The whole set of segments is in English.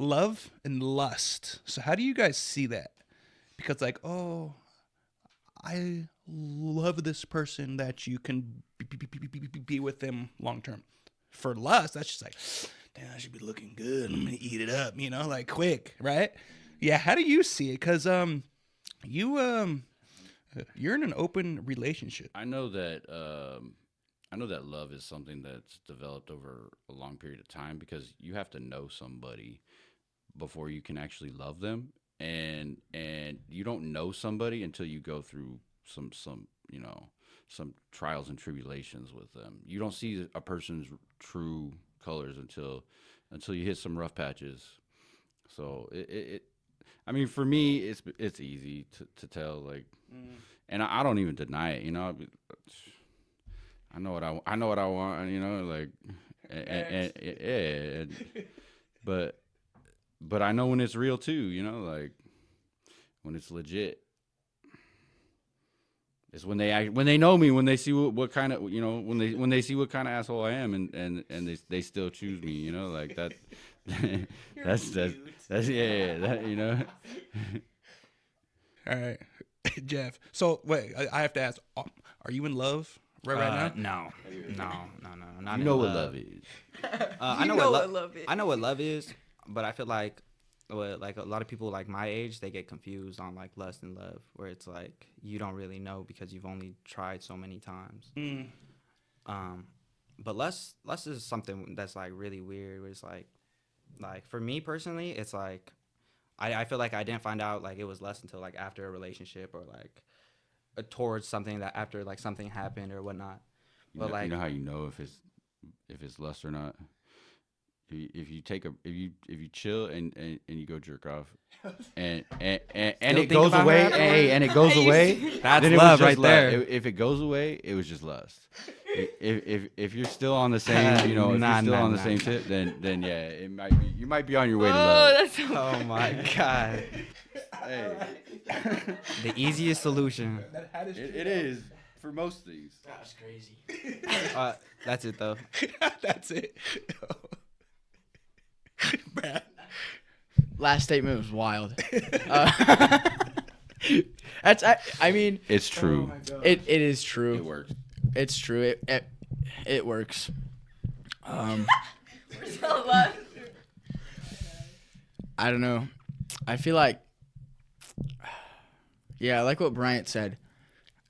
love and lust. So how do you guys see that? Because like, oh, I love this person that you can be with them long term. For lust, that's just like, damn, I should be looking good. I'm gonna eat it up, like quick, right? Yeah. How do you see it? Because you you're in an open relationship. I know that love is something that's developed over a long period of time because you have to know somebody before you can actually love them, and you don't know somebody until you go through some some trials and tribulations with them. You don't see a person's true colors until you hit some rough patches. So I mean, for me, it's easy to tell, like, and I don't even deny it. I know what I want, like, and but I know when it's real too, like when it's legit. It's when they know me, when they see what kind of, when they see what kind of asshole I am, and they still choose me, like that. that's yeah, All right, Jeff. So wait, I have to ask: are you in love right now? No, not You in know what love. love is. I know know what what love is. I know what love is, but I feel like a lot of people like my age, they get confused on like lust and love, where it's like you don't really know because you've only tried so many times. But lust is something that's like really weird. Where it's like for me personally, it's like I feel like I didn't find out like it was lust until like after a relationship or like towards something that after like something happened or whatnot. But You like know how you know if it's lust or not. If you chill and you go jerk off and it think goes about away, her afterwards? and it goes away, That's then it love was right just there. lust. If it goes away, it was just lust. If you're still on the same, if you're still on the same tip, then yeah, it might be, you might be on your way to love. That's so oh my god, Hey, the easiest solution. it is for most things. That's crazy. That's it though. That's it. Brad. Last statement was wild. I mean, It's true. it is true. It works. It's true. It works. We're so lost. I don't know. I feel like, yeah, I like what Bryant said.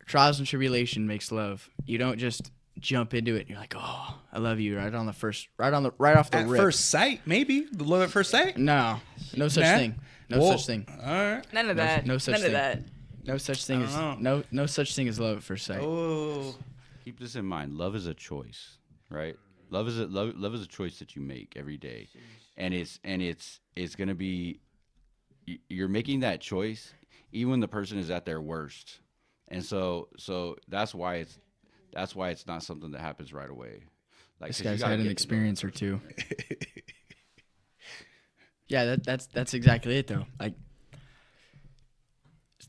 Trials and tribulation makes love. You don't just jump into it and you're like, oh, I love you right off the At rip. first sight, maybe the love at first sight. No such Nah? thing. No Whoa. such thing. All right. None of that. no such None thing. of that. No such thing I as don't no such thing as love at first sight. Oh, Keep this in mind. Love is a choice, right? Love is a choice that you make every day, and it's gonna be, you're making that choice even when the person is at their worst, and so that's why it's not something that happens right away. Like, This 'cause you guy's gotta had an get to know experience the or person. two. Yeah, that's exactly it though.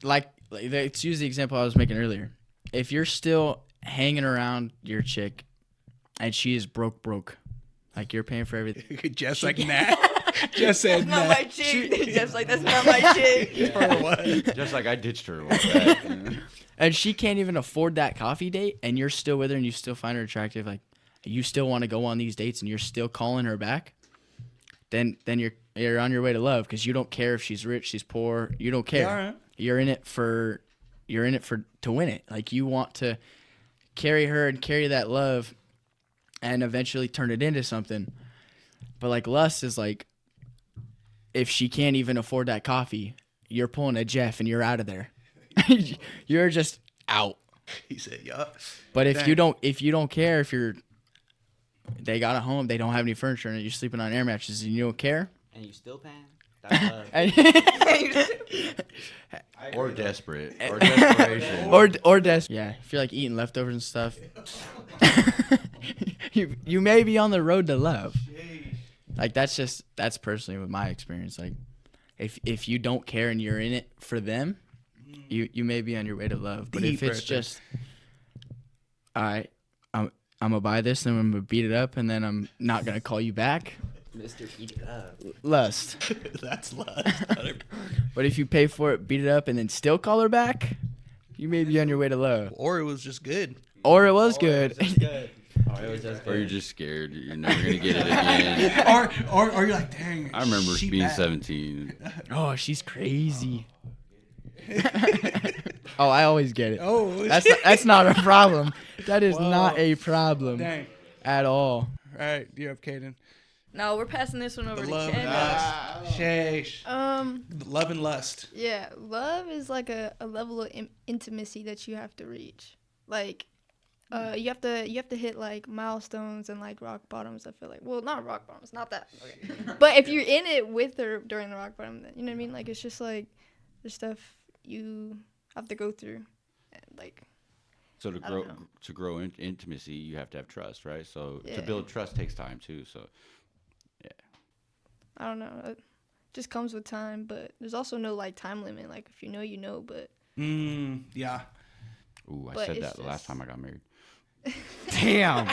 Let's use the example I was making earlier. If you're still hanging around your chick and she is broke, like you're paying for everything. just like that. Just said That's not my that. chick. Just like that's not my chick. For what? Just like I ditched her like that. And she can't even afford that coffee date and you're still with her and you still find her attractive, like you still want to go on these dates and you're still calling her back, then you're on your way to love because you don't care if she's rich, she's poor, you don't care. Yeah, all right. You're in it to win it. Like you want to carry her and carry that love and eventually turn it into something. But like lust is like, if she can't even afford that coffee, you're pulling a Jeff and you're out of there. You're just out. He said, "Yeah." But if Dang. you don't care, they got a home, they don't have any furniture, and you're sleeping on air mattresses, and you don't care. And you still paying? That's love. Or desperate. Or desperation. or yeah, if you're like eating leftovers and stuff, you may be on the road to love. Like that's personally with my experience. Like if you don't care and you're in it for them, you may be on your way to love. But Deep if it's right there. just, all right, I'm gonna buy this and I'm gonna beat it up and then I'm not gonna call you back, Mr. Heat It Up. Lust. That's lust. But if you pay for it, beat it up, and then still call her back, you may be on your way to love. Or it was just good. Or it was good. Or you're just scared you're never gonna get it again. or you're like, dang. I remember she being bad. 17. Oh, she's crazy. Oh, I always get it. Oh, That's not a problem. That is not a problem dang. at all. All right, you have Caden. No, we're passing this one over The to love Ken. and lust. Shay. Love and lust. Yeah, love is like a level of intimacy that you have to reach. Like, you have to hit like milestones and like rock bottoms. I feel like, well, not rock bottoms, not that. Okay. But if you're in it with her during the rock bottom, then, you know what I mean. Like, it's just like the stuff you have to go through, and, like. So to I don't grow know. intimacy, you have to have trust, right? So to Yeah. build trust takes time too. So I don't know. It just comes with time, but there's also no like time limit. Like if you know, you know. But Yeah. ooh, I But said it's that the last just- time I got married. Damn.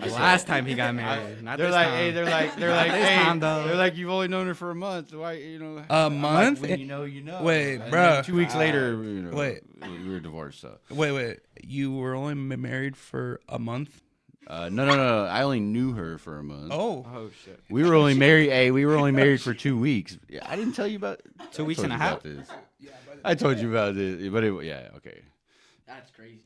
The last time he got married. Not They're this like, time. hey, they're like, this time, though. they're like, you've only known her for a month. Why, you know? A I'm like, month? when you know, you know. Wait, And bruh. then 2 weeks later, you know, Wait. we were divorced. So Wait. You were only married for a month? no. I only knew her for a month. Oh. Oh shit. We were only married. Hey, we were only married for 2 weeks. Yeah, I didn't tell you about 2 weeks told and a you half. about this. I told you about this, but yeah, okay. That's crazy.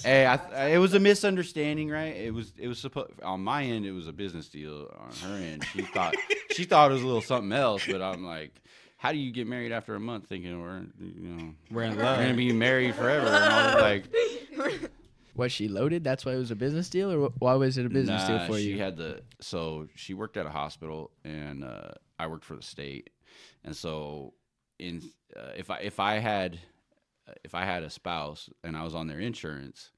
Hey, it was a misunderstanding, right? It was supposed on my end. It was a business deal. On her end, she thought it was a little something else. But I'm like, how do you get married after a month, thinking We're in we're love. gonna be married forever? And I was like, Was she loaded? That's why it was a business deal, or why was it a business deal nah, for she you? had so she worked at a hospital, and I worked for the state, and so if I had a spouse and I was on their insurance,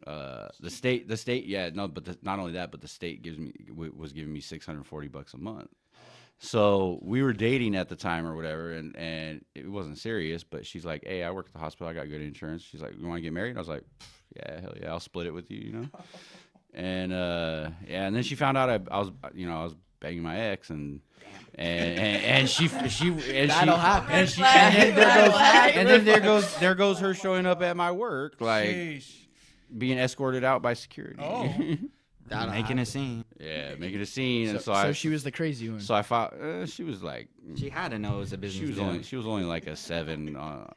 the state, not only that, but the state was giving me $640 a month. So we were dating at the time or whatever, and it wasn't serious. But she's like, "Hey, I work at the hospital. I got good insurance." She's like, "You want to get married?" And I was like, "Yeah, hell yeah, I'll split it with you, you know." And and then she found out I was banging my ex, and she That'll happen. and then there goes her showing up at my work, like Sheesh. being escorted out by security. Oh. Making a scene. Yeah, making a scene, and So she was the crazy one. so I thought she was like She had to know it was a business. she was only like a 7 out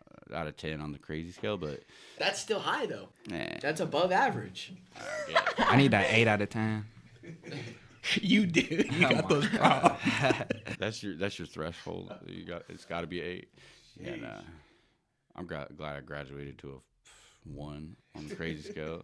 of 10 on the crazy scale, but That's still high though. eh, That's above average. I need that 8 out of 10. You do. You got those problems. that's your threshold. It's got to be 8. And I'm glad I graduated to a 1 on the crazy scale.